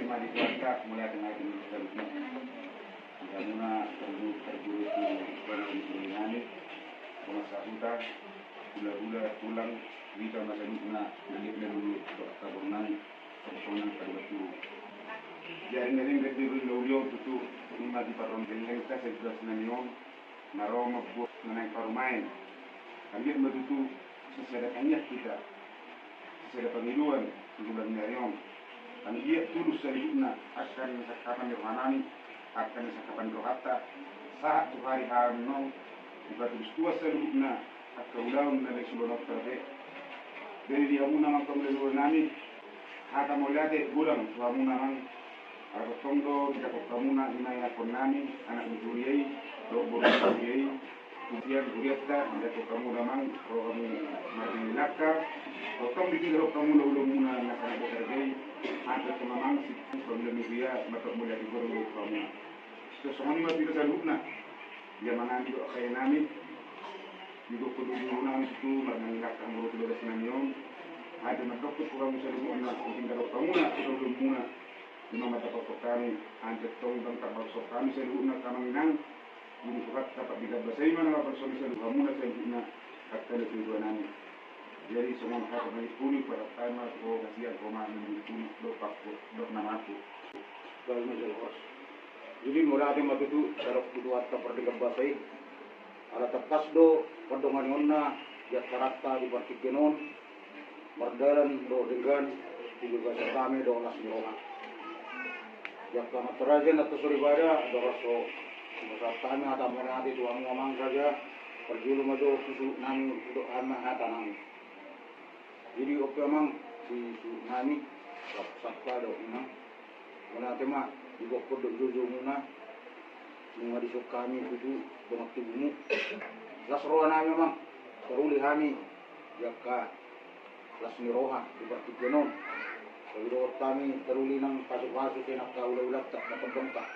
tema di keluarga mulai dengan terusnya. Karena terjun di Banang rumah sahuta, gula-gula tulang, bisa masalahnya dari dulu tabunan, personal karbatu. Jadi nering dari dulu itu lima di paron geleng kita sebelas nanion, naroma buat menang parumain. Kami itu sesedakannya kita, sesedak pemiluan bulan narion. Kami dia tulus selanjutnya akan sakapan Yohanani, akan sakapan Rohata, saat tu hari Harno, juga terus tua selanjutnya akan ulang dari sebelum terbaik. Dari dia muna mang pemilu nami, hata moliate bulan suamu namang, aku tondo tidak kamuna ina ya konami, anak mujuriai, do bulan mujuriai, kemudian mujuriata tidak kamu namang, kalau kamu mati lakar, kalau dikira kamu lalu muna nak anak terbaik. Ada kemamang si pemilu dia mata mulia di guru kamu. Sesuatu yang tidak terlupa. Dia mengambil kain nami. Juga kedua nami itu menangkap guru tidak senang. Ada mata kurang terlupa. Mungkin kalau kamu nak belum muna. Di mata kami anjat tong dan kabar sok kami terlupa kami nang. Ini surat dapat didapat saya mana person terlupa muna terlupa akan kedua nami. Jadi semua hal yang pulih pada timer ko kasihan koma pulih do pakko do namaku dal majelos. Jadi mulai ada matu sarap kudu atta perdikan basai ala takas do padongan onna ya karakta di partikenon mardalan do dengan juga kami do nas mirona ya kama terajen atau suribada do raso masatana ada monati tuang ngomong saja perjulu mado kudu nami do ama hata nami. Jadi oke mang si nami sakta do ina mana tema di bokor do jojo muna muna di kami itu dengan tubuhmu las roha nami mang teruli kami jaka las niroha di partikenon kalau do kami teruli nang pasuk-pasuk enak ka ulah-ulah tak bengkak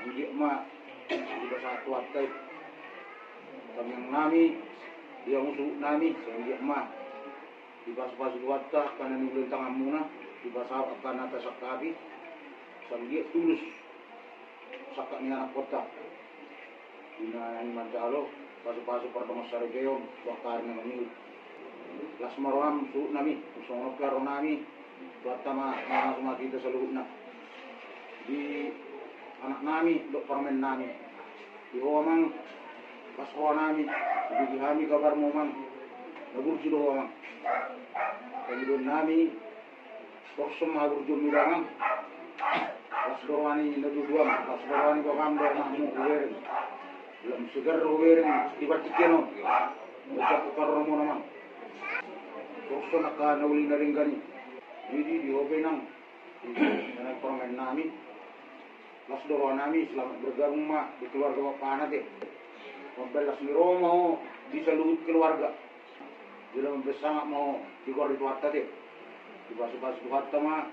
ngi ma di satu atai kami nami dia musuh nami ngi ma di pas-pas wata karena nilai tangan muna di pas akan atas sakabi sambil tulus sakaknya anak kota ina yang mancalo pas-pas pertama sarigeo bakar nami las maram su nami usong karo nami pertama nama kita seluruhnya di anak nami dok permen nami di homang pas nami di kami kabar momang nabur judo homang kemudian nami kosong habur jumirangan pas dorwani naduduam pas dorwani bakam do namu uwerin belum segar uwerin di partikenon baca karo mo naman kosong naka nauli na rin gani jadi di obenang dengan permen nami pas dorwani nami selamat bergabung mak di keluarga bapak anak membelas ni Roma di seluruh keluarga bila bersama mau digor di tuat tadi di bas-bas tuat mah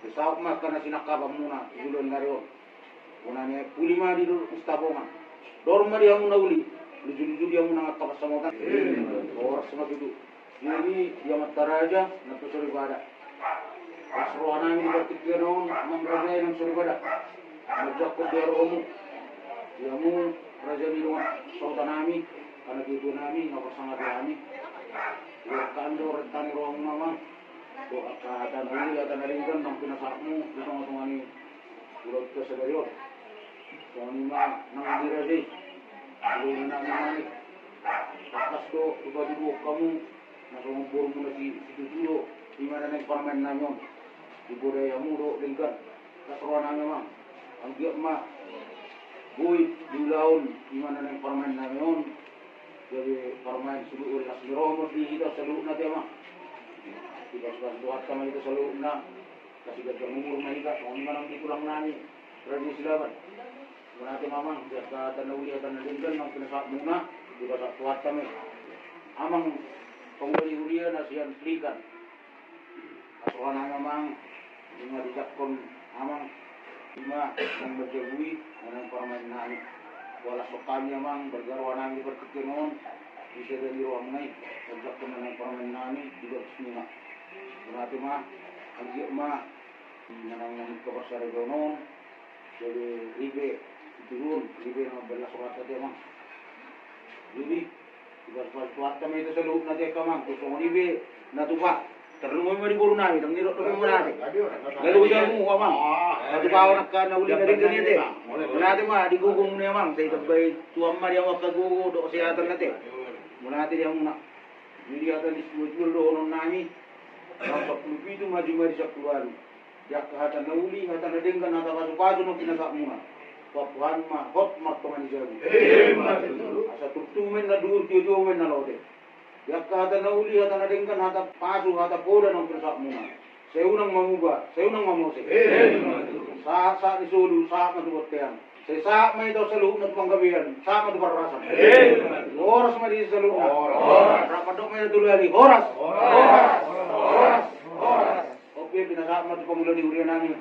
besar mah karena sinakaba muna julon nario munanya pulima di istabonga dorma dia muna uli jujur dia muna ngakap sama kan orang semua itu jadi dia mataraja nato suri bada asroana ini bertikiron mamraja yang suri bada majak ko dia romu dia mu raja di rumah sautanami karena itu nami ngapa sangat kami kando rentan ruang mama do akatan uli atan ringan nang pinasakmu ditong-tong ani ulot ke segayon soalnya mah nang diradi lu nang nang atas do tiba-tiba kamu nang ngobrol mu lagi itu dulu di mana nang permen nanyon di budayamu do lingkan kasruan memang anggiat mah boy di laun di mana nang permen nanyon jadi permain seluruh las romo di kita seluruh nanti mah kita sudah buat kami itu seluruh nak kasih kerja umur mereka soalnya mana di pulang nani tradisi lawan nanti mamang jika tanah uli tanah dendam nang kena saat muna kita tak buat kami amang pengguli ulia nasihan belikan asuhan mamang lima dijakon amang lima yang berjebui dengan permain nani wala sokami amang bergarwa nami berkekenon bisa dari ruang naik sejak kemenang permen nami juga semua berarti mah algi mah Nanang kaparsari ko noon. Jadi ribe turun, ribe na belas surat natin mang. Jadi ibas surat kami itu sa loob natin kamang. Gusto mo ribe natupa. Terlalu mo di buru namin, ang nirot kami mo natin. Lalu siya mo, kamang. Natupa ako nagkanauli na rin ganyan eh. Muna natin ma, di gugong na mang. Sa itabay, tuwang ma di ako kagugo do kasi atan natin. Muna natin yung na. Hindi atan ismudul doon namin. Sa pulupito, maju-maju sa keluar. Jak hatan nauli, hatan na denggan, hatan pasu-pasu no pinasak muna. Papuhan ma, hot mat pemanisabi. Asa tuktumen na dur, tiyo-tiyomen na lote. Jak hatan nauli, hatan na denggan, hatan pasu, hatan poda no pinasak muna. Seunang mamuba, seunang mamose. Sa isulu, sa matubot kayan. Sa may daw sa loob na tumanggabihan, sa matubarasan. Oras ma di sa loob na. Rapadok may natulali, oras. Oras. Oke, pinasama ito pamula di urian namin.